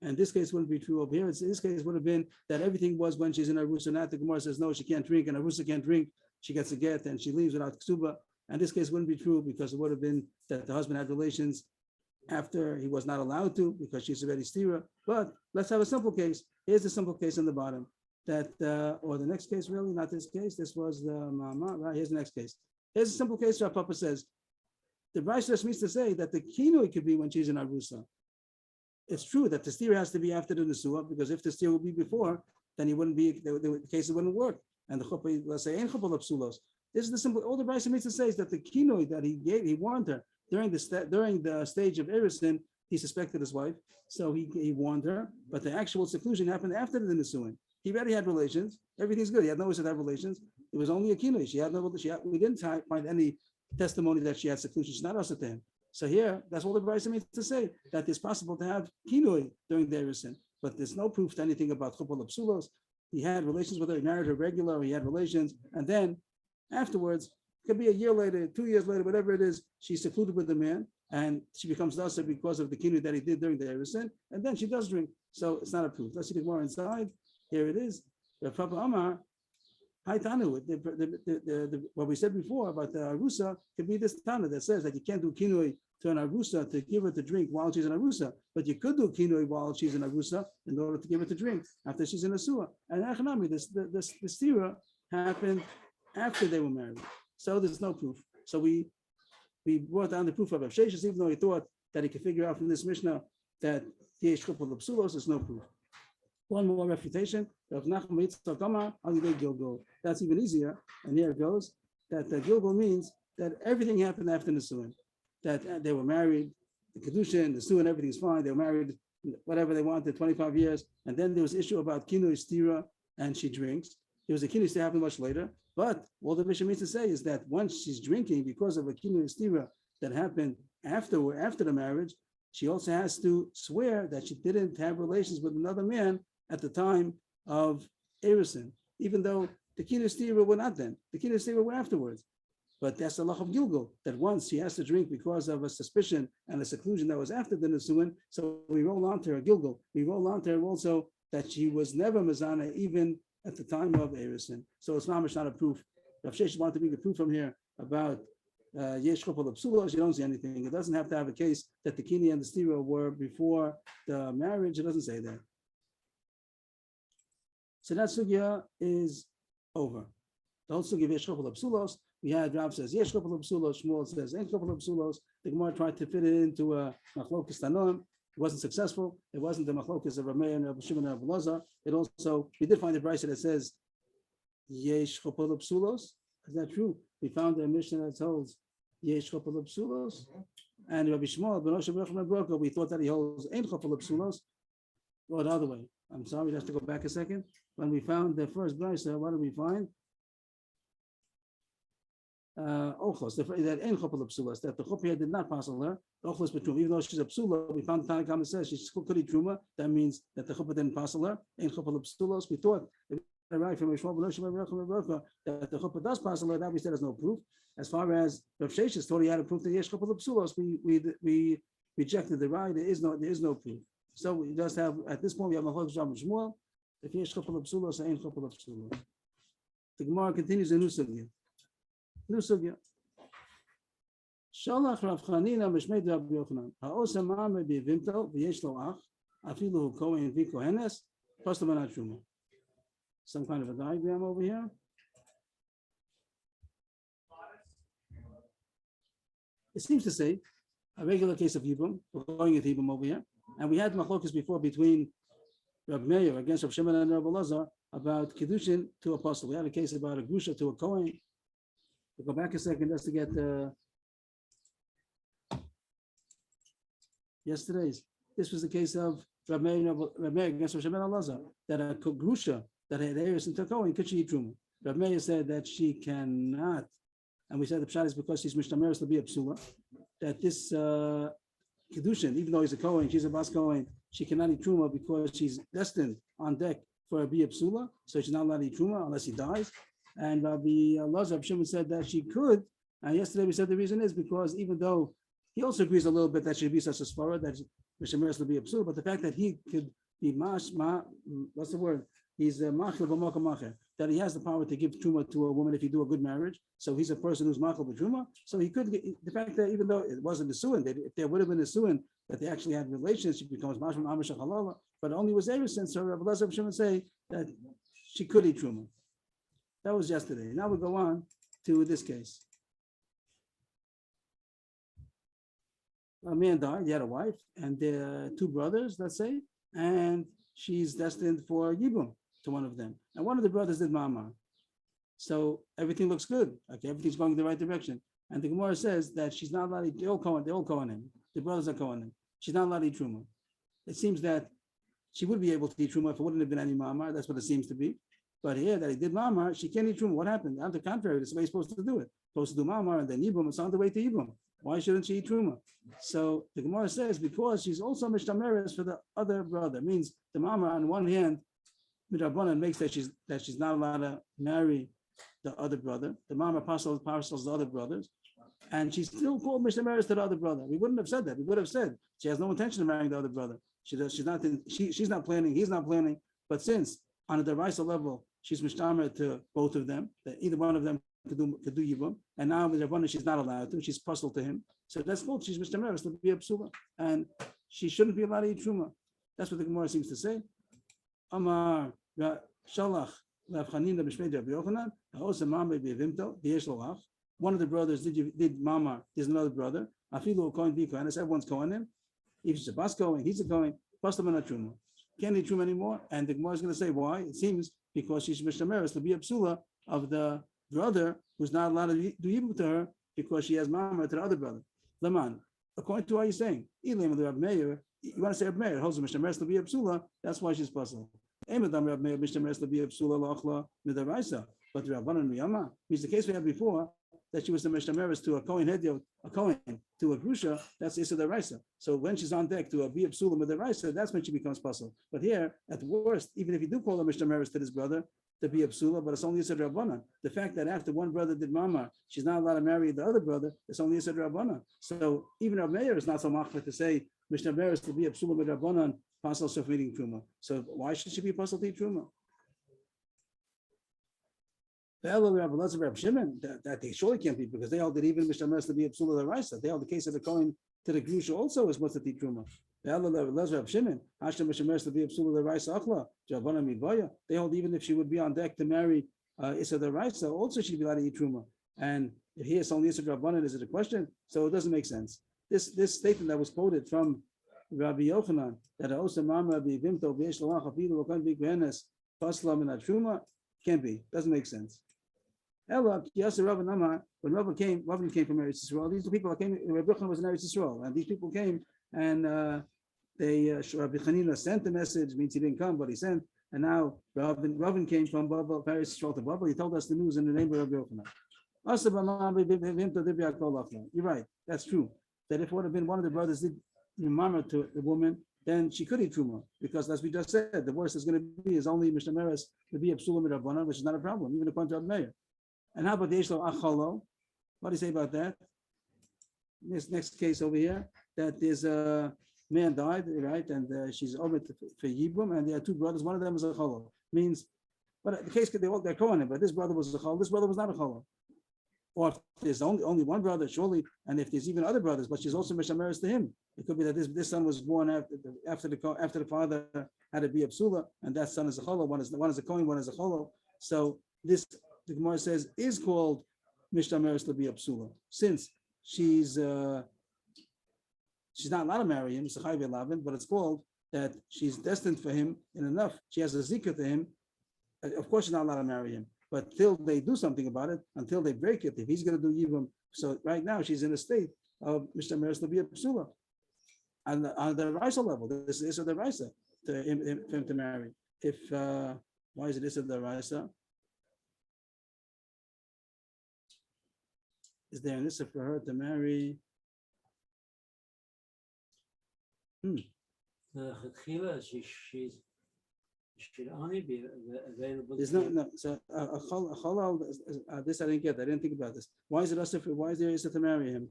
and this case wouldn't be true over here. This case would have been that everything was when she's in Arusa. Not the Gemara says no, she can't drink, and Arusa can't drink. She gets a get and she leaves without ksuba. And this case wouldn't be true because it would have been that the husband had relations after he was not allowed to because she's already stira. But let's have a simple case. Here's the simple case on the bottom. That or the next case, really, not this case. This was the mama. Right, here's the next case. Here's a simple case. Our Papa says the Brisa just means to say that the kinui could be when she's in Arusa. It's true that the steer has to be after the Nesua, because if the steer would be before, then he wouldn't be, the case wouldn't work. And the chuppah, let's say, ain't chuppah psulos. This is the simple, all the Brisa means to say is that the kinui that he warned her during the stage of erison, he suspected his wife, so he warned her, but the actual seclusion happened after the Nesuin. He already had relations, everything's good, he had no issue to have relations, it was only a kinui, we didn't find any testimony that she had seclusion, she's not also to him. So here, that's all the Brisa means to say, that it's possible to have kinui during the erison, but there's no proof to anything about chuppah psulos. He had relations with her, he married her regular, he had relations, and then afterwards, it could be a year later, 2 years later, whatever it is, she's secluded with the man, and she becomes dasa because of the kinui that he did during the erison, and then she does drink. So it's not a proof. Let's see the more inside. Here it is. The Papa Amar, Haitanu, what we said before about the Arusa could be this Tana that says that you can't do kinui to an Arusa to give her to drink while she's in Arusa, but you could do kinui while she's in Arusa in order to give her to drink after she's in Asua. And Achanami, this stira happened after they were married. So there's no proof. So we brought down the proof of Avsheshis, even though he thought that he could figure out from this Mishnah that Yesh Chuppah L'Psulos, there's no proof. One more refutation of Nachman Yitzchak Amar Alidei Gilgul. That's even easier. And here it goes. That the Gilgul means that everything happened after Nesuin. That they were married, the Kedushin, the Nesuin, everything's fine. They were married whatever they wanted, 25 years. And then there was issue about kinu stira, and she drinks. There was a kinu stira happened much later. But all the bishop means to say is that once she's drinking because of a kinu stira that happened after the marriage, she also has to swear that she didn't have relations with another man at the time of Erison, even though the kinu stira were not then. The kinu stira were afterwards. But that's the lach of Gilgul, that once she has to drink because of a suspicion and a seclusion that was after the Nisuin, so we roll on to her Gilgul. We roll on to her also that she was never Mazana even at the time of Erison. So it's not a proof. Rav Sheshes wanted to bring a proof from here about Yesh Chopal of Psulos. You don't see anything. It doesn't have to have a case that the Kini and the Stira were before the marriage. It doesn't say that. So that sugya is over. The whole sugya of Yesh Chopal of Psulos. We had Rav says Yesh Chopal of Psulos. Shmuel says Ein Chopal of Psulos. The Gemara tried to fit it into a Machlokes Tanoim. It wasn't successful. It wasn't the Machlokes of Rameir and Rabbi Shimon and Rabbi Elazar. It also, we did find a brisa that says Yesh Chopal of Psulos. Is that true? We found a mission that holds Yesh Chopal of Psulos. And Rabbi Shmuel, Ben Osher Berachim Broka, we thought that he holds Ein Chopal of Psulos. Or the other way. I'm sorry, we have to go back a second. When we found the first brisa, what did we find? Ochos, that Ein Chopal of Psulos, that the Chopia did not passel her. Ochos Betrum, even though she's a Psula, we found the Tanakhama says she's Kuli Truma. That means that the Chopia didn't passel her. Ein Chopal of Psulos, we thought. Right from that the chuppah does pass a lot. That we said there's no proof. As far as Rav Sheshes thought he had a proof that yesh chuppah of psulos, we rejected the right. There is no proof. So we just have at this point we have a whole Shmuel Shmuel. If yesh chuppah of psulos, ain't chuppah of psulos. The Gemara continues a new sugya. New sugya. Shalach Rav Chanina mishmei Rabbi Yochanan. Ha'osa ma'ameh b'yivimto v'yesh lo ach afilu hu kohen v'kohenes pastor manat shuma. Some kind of a diagram over here. It seems to say a regular case of Yibum. We're going at Yibum over here. And we had machlokas before between Rab Meir against Rab Shimon and Rab Elazar about Kedushin to apostle. We had a case about a Grusha to a Kohen. We'll go back a second just to get yesterday's. This was the case of Rab Meir against Rab Shimon and Elazar, that a Grusha that had heirs into Kohen, could she eat Truma? Rav Meir said that she cannot, and we said the pshat is because she's mishtameres to be a psula, that this kedushin, even though he's a Kohen, she's a bas Kohen, she cannot eat Truma because she's destined on deck for a be a psula, so she's not allowed to eat Truma unless he dies. And Rabbi Elazar Shimon said that she could, and yesterday we said the reason is because even though he also agrees a little bit that she should be such a svara, that mishtameres to be a psula, but the fact that he could be what's the word? He's a machil b'makom, that he has the power to give truma to a woman if you do a good marriage. So he's a person who's machil b'truma. So he could get the fact that even though it wasn't a suin, if there would have been a suin that they actually had relations, she becomes mashma amish halala. But only was Erison. So Rabbi Elazar Shimon say that she could eat truma. That was yesterday. Now we go on to this case. A man died. He had a wife and two brothers, let's say, and she's destined for Yibum to one of them. And one of the brothers did Ma'amar. So everything looks good. Okay, everything's going in the right direction. And the Gemara says that she's not allowed to eat, they're all Kohanim. The brothers are Kohanim. She's not allowed to eat Truma. It seems that she would be able to eat Truma if it wouldn't have been any Ma'amar. That's what it seems to be. But here that he did Ma'amar, she can't eat Truma. What happened? On the contrary, that's the way he's supposed to do it. Supposed to do Ma'amar and then Yibum. It's on the way to Yibum. Why shouldn't she eat Truma? So the Gemara says because she's also Mishtameres for the other brother. Means the Ma'amar on one hand, Midrabanan makes that she's not allowed to marry the other brother. The Ma'amar parcels the other brothers. And she's still called Mishtameres to the other brother. We wouldn't have said that. We would have said she has no intention of marrying the other brother. She's not planning, he's not planning. But since on a deraisa level, she's Mishtamer to both of them, that either one of them could do Yibum, and now with Rabbanan she's not allowed to, she's puzzled to him. So that's called she's Mishtameres to be a psula, and she shouldn't be allowed to eat Truma. That's what the Gemara seems to say. Amar Shalach Rav Chanina b'shmei Rabbi Yochanan ha'osa mamre b'yevimto v'yesh lo ach. One of the brothers did Mamar. There's another brother. Afilu Kohen v'Kohen. Everyone's Kohenim. If it's a bas Kohen, he's a Kohen. Pastor man Truma. Can't eat Truma anymore. And the Gemara is going to say why. It seems because she's Mishtameres to be a psula of the brother who's not allowed to do Yibum to her because she has Mamar to the other brother. Laman. According to what you're saying, Ilim the Rab Meir you want to say Reb Meir, holds the Mishtameres to be a psula, that's why she's puzzled. Emadam Reb Meir, Mishtameres to be a psula lachla midaraisa. But Rabbanan Miyama means the case we had before, that she was the Mishtameres to a Kohen Hedio, a Kohen to a Grusha, that's Issa Daraisa. So when she's on deck to be a psula midaraisa, that's when she becomes puzzled. But here, at the worst, even if you do call her Mishtameres to this brother, to be a psula, but it's only Issa Rabbanan. The fact that after one brother did mama, she's not allowed to marry the other brother, it's only Issa Rabbanan. So even Reb Meir is not so machmir to say Mishtameres to be a psula with Rabbanan, pasal sof eating truma. So why should she be pasal to eat truma? Reb Shimon, that they surely can't be, because they all did even Mishtameres to be a psula the Raisa. They all the case of the Kohen to the Grusha also is what's the eat truma. Reb Shimon, Hashem Mishtameres to be a psula the Raisa achla, Javana mibaya. They hold even if she would be on deck to marry Issa the Raisa, also she'd be allowed to eat truma. And here it's only Issa Rabbanan, is it a question? So it doesn't make sense. This statement that was quoted from Rabbi Yochanan, that Osa Mama be Vimto V'yesh Loach Afilu V'kan Big Vehenes Paslam and Truma, can't be, doesn't make sense. Ella, Yasser Rabban Amar, when Rabban came from Eretz Yisrael, these people that came, Rabbi Yochanan was in Eretz Yisrael, and these people came and Rabbi Chanina sent the message, means he didn't come, but he sent, and now Rabban came from Eretz Yisrael to Babel, he told us the news in the name of Rabbi Yochanan. You're right, that's true. That if it would have been one of the brothers did mama to the woman, then she could eat truma, because as we just said, the worst is going to be is only Mishtameres to be a psula midrabanan, which is not a problem, even according to Reb Meir. And how about the Yeshlo Achalo? What do you say about that? This next case over here, that there's a man died, right, and she's over for Yibum, and there are two brothers. One of them is a cholo. Means, but the case they're Kohanim, but this brother was a cholo. This brother was not a cholo. Or if there's only one brother, surely, and if there's even other brothers, but she's also Mishtameres to him. It could be that this son was born after the father had to be a psula, and that son is a cholo. One is a Kohen, one is a cholo. So this, the Gemara says, is called Mishtameres to be a psula, since she's not allowed to marry him, but it's called that she's destined for him in enough. She has a zikah to him. Of course, she's not allowed to marry him. But till they do something about it, until they break it, if he's going to do yibum, so right now she's in a state of Mishtameres to be a psula. And on the Raisa level, this is the Raisa for him to marry. If why is it this the Raisa? Is there an issa for her to marry? Should only be available. There's no. So this I didn't get. I didn't think about this. Why is it us? Why is there issa to marry him?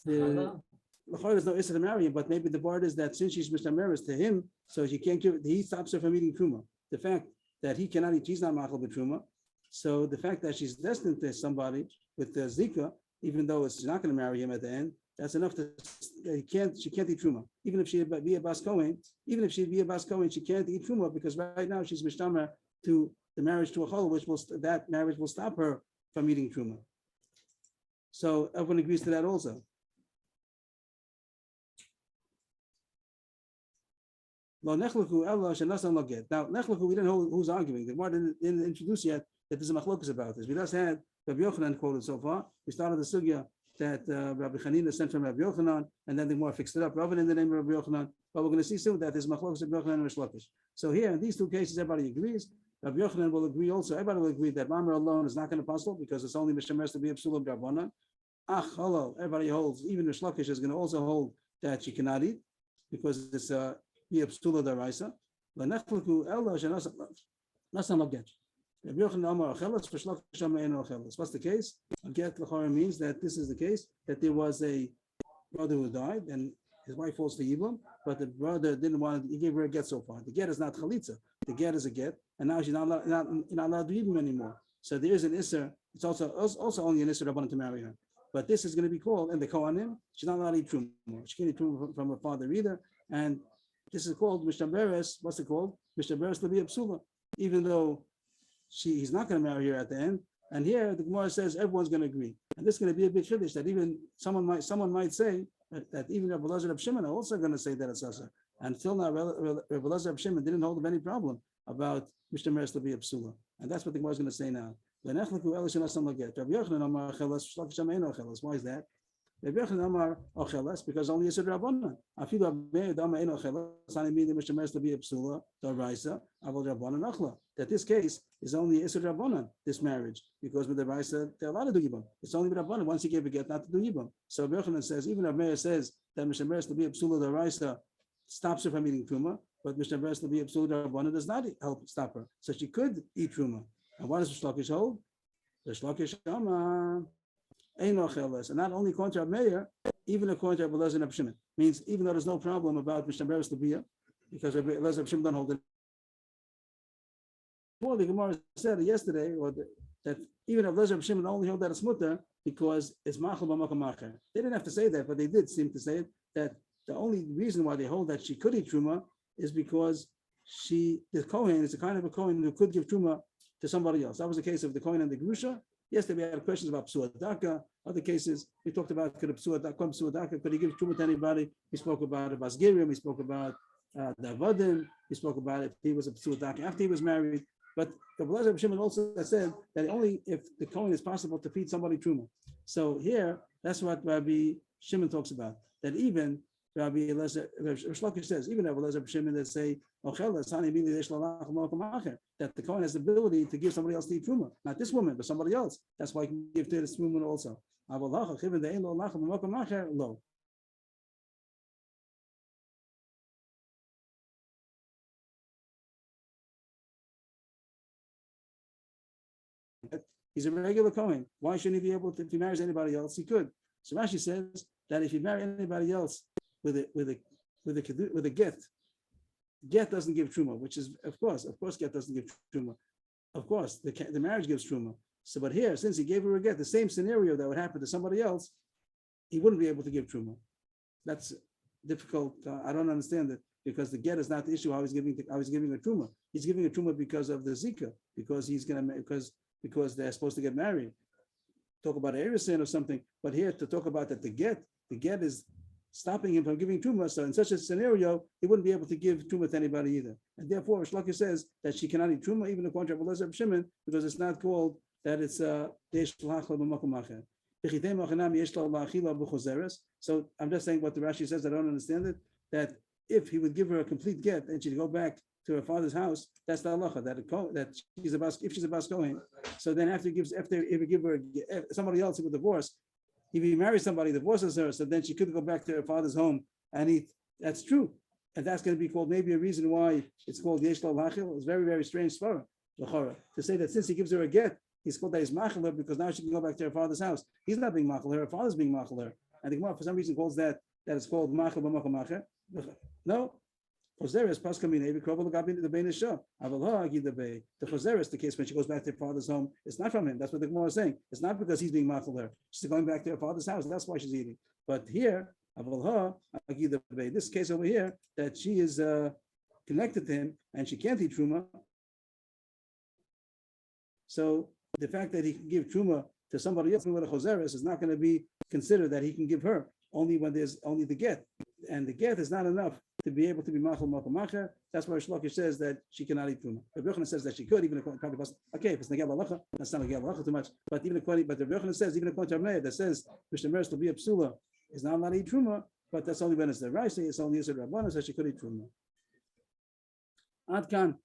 There's no issa to marry him, but maybe the part is that since she's Mishtameres to him, so she can't give. He stops her from eating truma. The fact that he cannot eat, she's not machal b'truma. So the fact that she's destined to somebody with the zika, even though she's not going to marry him at the end, that's enough to she can't eat truma. Even if she be a bas kohen, she can't eat truma because right now she's mishtamer to the marriage to a chol, that marriage will stop her from eating truma. So everyone agrees to that also. Now nechluku, we didn't know who's arguing. The Gemara didn't introduce yet that there's a machlokus about this. We just had Rabbi Yochanan quoted so far. We started the sugya that Rabbi Chanina sent from Rabbi Yochanan, and then the Gemara fixed it up, Rabbi in the name of Rabbi Yochanan. But we're going to see soon that there's machlokus of Rabbi Yochanan and Rish Lakish. So here, in these two cases, everybody agrees. Rabbi Yochanan will agree also. Everybody will agree that Mamre alone is not going to puzzle because it's only Mishtameres to be a psula b'Rabbanan. Hello, everybody holds. Even Rish Lakish is going to also hold that she cannot eat because it's be a psula d'oraisa. L'nechluku ella shenasan l'get. Rabbi Yochanan Amar Achelas, Rish Lakish Amar Ein Achelas. What's the case? Get l'chara means that this is the case that there was a brother who died and his wife falls to Yibam, but the brother didn't want to, he gave her a get so far. The get is not chalitza. The get is a get, and now she's not allowed to Yibam anymore. So there is an isser. It's also only an isser rabbanan to marry her. But this is going to be called, and the Kohanim, she's not allowed to eat truma. She can't eat truma from her father either. And this is called Mishtameres. What's it called? Mishtameres to be a psula, even though he's not going to marry her at the end. And here the Gemara says everyone's going to agree, and this is going to be a big chiddush that even someone might say that even Rabbi Elazar Reb Shimon are also going to say that it's asa. Until now, Rabbi Elazar Reb Shimon didn't hold of any problem about Mishtameres to be a psula, and that's what the Gemara is going to say now. Why is that? Rabbi Yochanan Amar Ochelas, because only Yisur Rabbanan. Afilu Abei Dama Ein Ochelas, Sani Midi Mishemeres to be a Psula, Daraisa, Avol Rabbanan Achla. That this case is only Yisur Rabbanan, this marriage, because with the Raisa, they're allowed to do Yibam. It's only with Rabbanan, once he gave a get, not to do Yibam. So Rabbi Yochanan says, even if Meir says that Mishemeres to be a Psula, Daraisa, stops her from eating Truma, but Mishemeres to be a Psula, Rabbanan does not help stop her. So she could eat Truma. And what does the Shlokish hold? The Shlokish Amar Ein Ochelas, and not only according to Rabbi Meir, even according to Rabbi Elazar and Rabbi Shimon. Means even though there's no problem about Mishnah Labia, because Rabbi Elazar and Rabbi Shimon don't hold it. Well, the Gemara said yesterday, that even Rabbi Elazar and Rabbi Shimon only hold that it's mutter because it's machal b'makom acher. They didn't have to say that, but they did seem to say it, that the only reason why they hold that she could eat truma is because the Kohen is a kind of a Kohen who could give truma to somebody else. That was the case of the Kohen and the Gerusha. Yesterday we had questions about Psuah Daka. Other cases we talked about could he give truma to anybody? We spoke about it, Basgirium. We spoke about Davadim. We spoke about it. He was a Psuah Daka after he was married. But the Rabbi Shimon also said that only if the Kohen is possible to feed somebody truma. So here, that's what Rabbi Shimon talks about. That even Rabbi Elazar, Shlokish says, even Rabbi Elazar and Shimon that say, that the Kohen has the ability to give somebody else to eat truma, not this woman, but somebody else. That's why he can give to this woman also. He's a regular Kohen. Why shouldn't he be able to? If he marries anybody else, he could. So Rashi says that if you marry anybody else with a get doesn't give truma, which is of course get doesn't give truma. Of course, the marriage gives truma. So, but here, since he gave her a get, the same scenario that would happen to somebody else, he wouldn't be able to give truma. That's difficult. I don't understand it because the get is not the issue. How he's giving a truma. He's giving a truma because of the zika, because they're supposed to get married. Talk about Erisin or something, but here to talk about that the get is stopping him from giving truma. So in such a scenario, he wouldn't be able to give truma to anybody either. And therefore, Shloki says that she cannot eat truma even according to Rabbi Elazar and Shimon because it's not called that it's So I'm just saying what the Rashi says. I don't understand it. That if he would give her a complete get and she'd go back to her father's house, that's the halacha that she's a bas. If she's a bas kohen, so then if he give her somebody else who would divorce, if he marries somebody, divorces her, so then she could go back to her father's home and eat. That's true, and that's going to be called maybe a reason why it's called yesh lo lachil. It's very very strange svara to say that since he gives her a get, he's called that he's machal her because now she can go back to her father's house. He's not being machal her. Her father's being machal her, and the Gemara for some reason calls that it's called machal b'makom acher. No. Choseres paskamine v'krovel l'gabin the bein isha. Aval ha'agid the bay. The choseres, the case when she goes back to her father's home, it's not from him. That's what the Gemara is saying. It's not because he's being machal her. She's going back to her father's house. That's why she's eating. But here, aval ha'agid the bay. This case over here, that she is connected to him and she can't eat truma. So the fact that he can give truma to somebody else with a choseres is not going to be considered that he can give her only when there's only the get, and the get is not enough to be able to be machal makom acher. That's why Shlokish says that she cannot eat truma. Rabbi Yochanan says that she could, even according to okay, if it's negel halacha, that's not negel halacha too much. But Rabbi Yochanan says even according to Rabbi that says Mishnah Meres to be a psula is not allowed to eat truma, but that's only when it's the rice. It's only as a rabbanon, so she could eat truma. Ad kan.